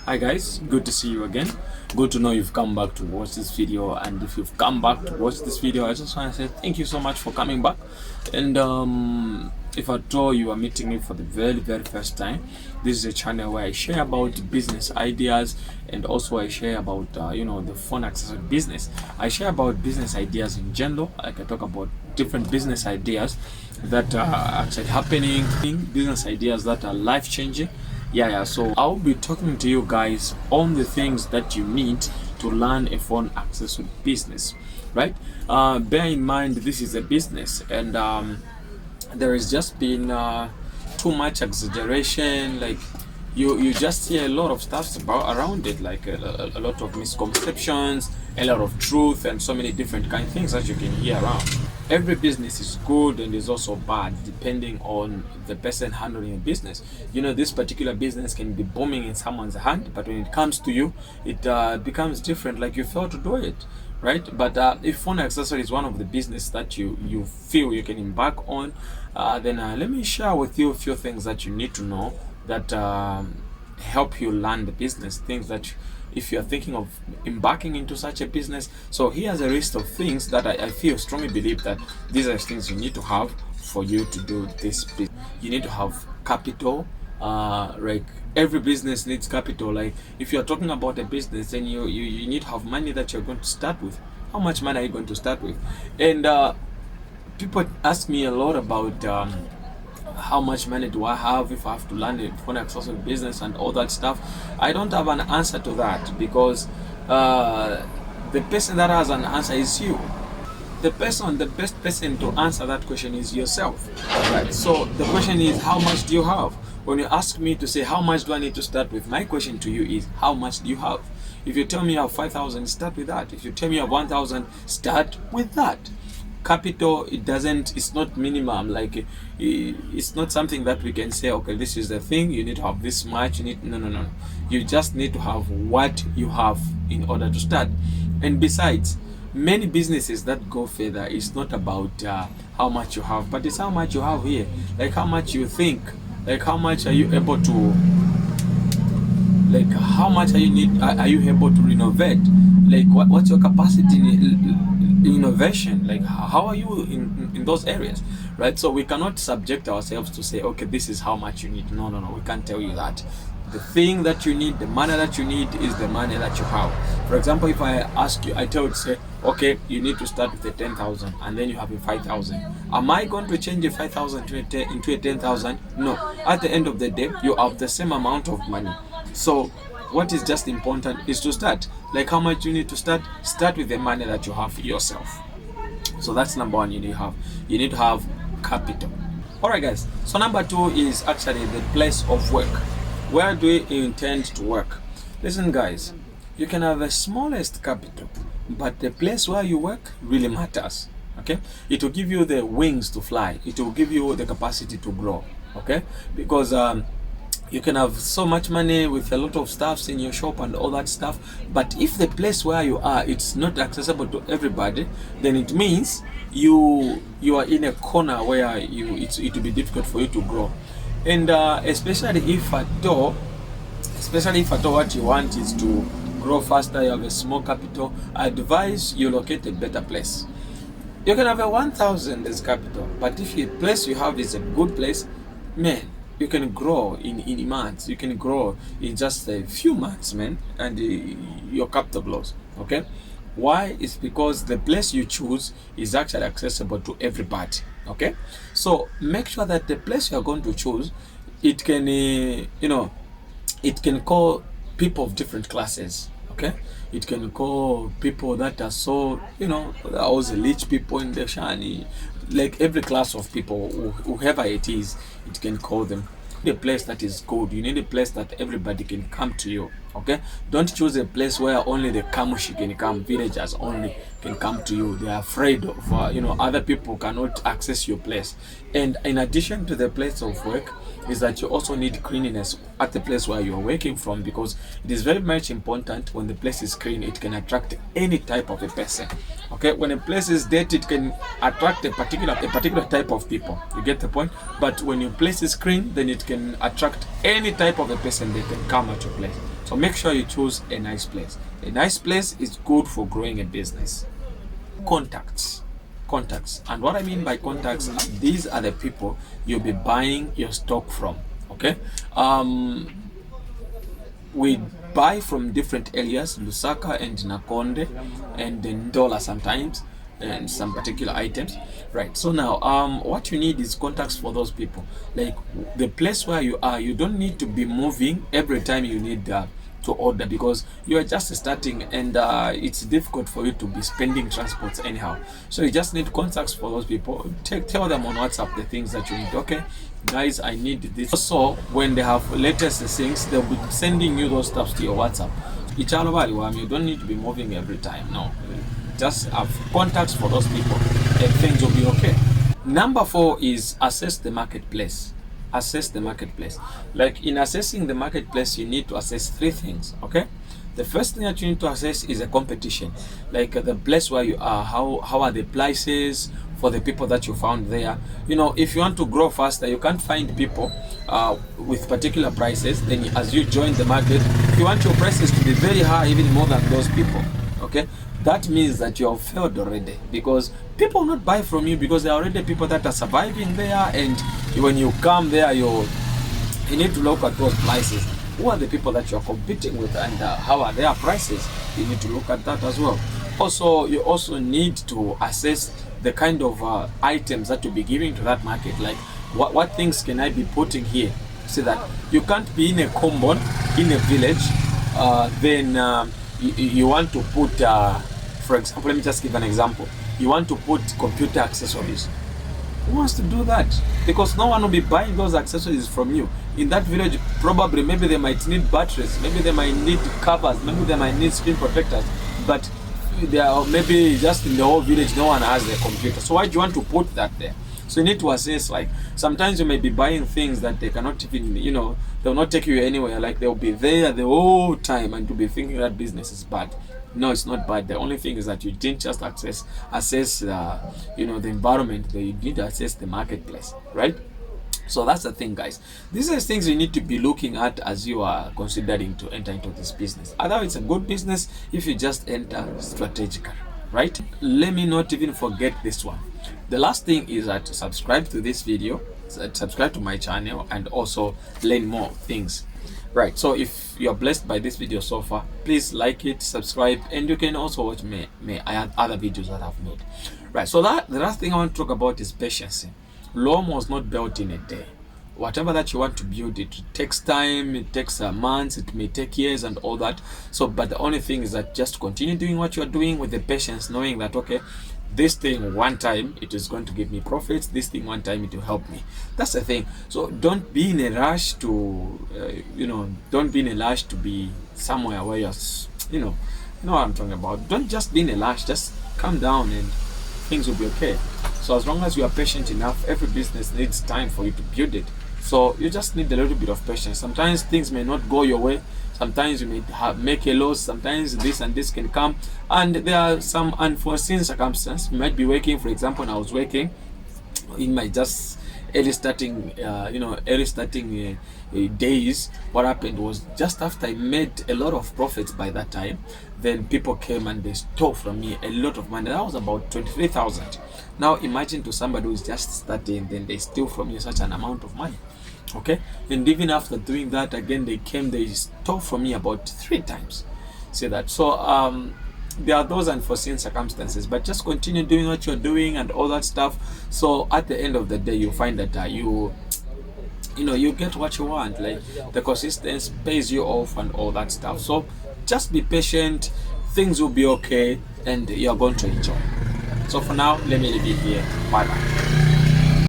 Hi guys, good to see you again. Good to know you've come back to watch this video, and if you've come back to watch this video, I just want to say thank you so much for coming back. And if at all you are meeting me for the very first time, this is a channel where I share about business ideas, and also I share about the phone accessory business. I share about business ideas in general. Like I talk about different business ideas that are actually happening, business ideas that are life changing. So I'll be talking to you guys on the things that you need to learn a phone accessory business, right? Bear in mind this is a business, and there has just been too much exaggeration. Like you just hear a lot of stuff about around it, like a lot of misconceptions, a lot of truth, and so many different kind of things that you can hear around. Every business is good and is also bad depending on the person handling the business. This particular business can be booming in someone's hand, but when it comes to you, it becomes different. Like you fail to do it, right? But if phone accessory is one of the business that you feel you can embark on, then let me share with you a few things that you need to know that help you learn the business, things that if you're thinking of embarking into such a business. So here's a list of things that I feel strongly believe that these are things you need to have for you to do this business. You need to have capital. Like every business needs capital. Like if you're talking about a business, then you need to have money that you're going to start with. How much money are you going to start with? And people ask me a lot about how much money do I have if I have to learn a phone accessory business and all that stuff. I don't have an answer to that, because the person that has an answer is you. The best person to answer that question is yourself, right? So the question is, how much do you have? When you ask me to say how much do I need to start with, my question to you is, how much do you have? If you tell me you have 5,000, start with that. If you tell me you have 1,000, start with that. Capital, it's not minimum. Like it's not something that we can say, okay, this is the thing, you need to have this much. No. You just need to have what you have in order to start. And besides, many businesses that go further, it's not about how much you have, but it's how much you have here. Like how much you think, like how much are you able to, like how much are you able to renovate, like what's your capacity in innovation, like how are you in those areas, right? So we cannot subject ourselves to say, okay, this is how much you need. No, we can't tell you that. The thing that you need, the money that you need, is the money that you have. For example, if I ask you, I tell you to say, okay, you need to start with a 10,000 and then you have a 5,000. Am I going to change a 5,000 into a 10,000? No. At the end of the day, you have the same amount of money. So what is just important is to start. Like how much you need to start with the money that you have for yourself. So that's number one. You need to have capital. All right guys, so number two is actually the place of work. Where do you intend to work? Listen guys, you can have the smallest capital, but the place where you work really matters. Okay, it will give you the wings to fly. It will give you the capacity to grow. Okay, because you can have so much money with a lot of stuffs in your shop and all that stuff, but if the place where you are, it's not accessible to everybody, then it means you are in a corner where it will be difficult for you to grow. And especially if at all what you want is to grow faster, you have a small capital, I advise you locate a better place. You can have a 1,000 as capital, but if the place you have is a good place, man, you can grow in months. You can grow in just a few months, man, and your capital grows. Okay, why? It's because the place you choose is actually accessible to everybody. Okay, so make sure that the place you are going to choose, it can it can call people of different classes. Okay, it can call people that are so all the rich people in the shani, like every class of people, whoever it is, it can call them. A place that is good. You need a place that everybody can come to you. Okay, don't choose a place where only the kamushi can come, villagers only can come to you. They are afraid of other people cannot access your place. And in addition to the place of work, is that you also need cleanliness at the place where you are working from, because it is very much important. When the place is clean, it can attract any type of a person. Okay, when a place is dirty, it can attract a particular type of people. You get the point? But when your place is clean, then it can attract any type of a person that can come at your place. So make sure you choose a nice place. A nice place is good for growing a business. Contacts. And what I mean by contacts, these are the people you'll be buying your stock from. Okay, we buy from different areas, Lusaka and Nakonde and Ndola sometimes, and some particular items, right? So now what you need is contacts for those people. Like the place where you are, you don't need to be moving every time you need to order, because you are just starting, and it's difficult for you to be spending transports anyhow. So you just need contacts for those people. Tell them on WhatsApp the things that you need. Okay, guys, I need this. Also, when they have latest things, they'll be sending you those stuff to your WhatsApp. You don't need to be moving every time. No, just have contacts for those people, and things will be okay. Number 4 is assess the marketplace. Assess the marketplace. Like in assessing the marketplace, you need to assess 3 things. Okay, the first thing that you need to assess is a competition, like the place where you are. How are the prices for the people that you found there? You know, if you want to grow faster, you can't find people with particular prices. Then as you join the market, you want your prices to be very high, even more than those people. Okay, that means that you have failed already, because people will not buy from you, because there are already people that are surviving there, and when you come there, you need to look at those prices. Who are the people that you're competing with, and how are their prices? You need to look at that as well. Also, you also need to assess the kind of items that you'll be giving to that market. Like what things can I be putting here, so that you can't be in a common in a village, then you want to put for example, let me just give an example. You want to put computer accessories. Who wants to do that? Because no one will be buying those accessories from you. In that village, probably, maybe they might need batteries, maybe they might need covers, maybe they might need screen protectors, but they are maybe just in the whole village, no one has a computer. So why do you want to put that there? So you need to assess, like, sometimes you may be buying things that they cannot even, they'll not take you anywhere. Like, they'll be there the whole time, and you'll be thinking that business is bad. No, it's not bad. The only thing is that you didn't just assess the environment. You need to assess the marketplace, right? So that's the thing, guys. These are things you need to be looking at as you are considering to enter into this business. Although it's a good business if you just enter strategically, right? Let me not even forget this one. The last thing is that subscribe to this video, subscribe to my channel, and also learn more things. Right, so if you are blessed by this video so far, please like it, subscribe, and you can also watch other videos that I've made. Right, so the last thing I want to talk about is patience. Rome was not built in a day. Whatever that you want to build, it takes time, it takes months, it may take years and all that. So, but the only thing is that just continue doing what you're doing with the patience, knowing that, okay, this thing one time it is going to give me profits, this thing one time it will help me. That's the thing. So don't be in a rush to don't be in a rush to be somewhere where you're you know what I'm talking about. Don't just be in a rush, just calm down and things will be okay. So as long as you are patient enough, every business needs time for you to build it. So you just need a little bit of patience. Sometimes things may not go your way. Sometimes you may make a loss. Sometimes this and this can come, and there are some unforeseen circumstances. You might be working, for example, when I was working, in my just early starting days. What happened was, just after I made a lot of profits by that time, then people came and they stole from me a lot of money. That was about 23,000. Now imagine to somebody who is just starting, then they steal from you such an amount of money. Okay, and even after doing that again, they stole from me about 3 times. See that? So there are those unforeseen circumstances, but just continue doing what you're doing and all that stuff. So at the end of the day, you find that you get what you want. Like, the consistency pays you off and all that stuff. So just be patient, things will be okay, and you're going to enjoy. So for now, let me leave it here. Bye bye.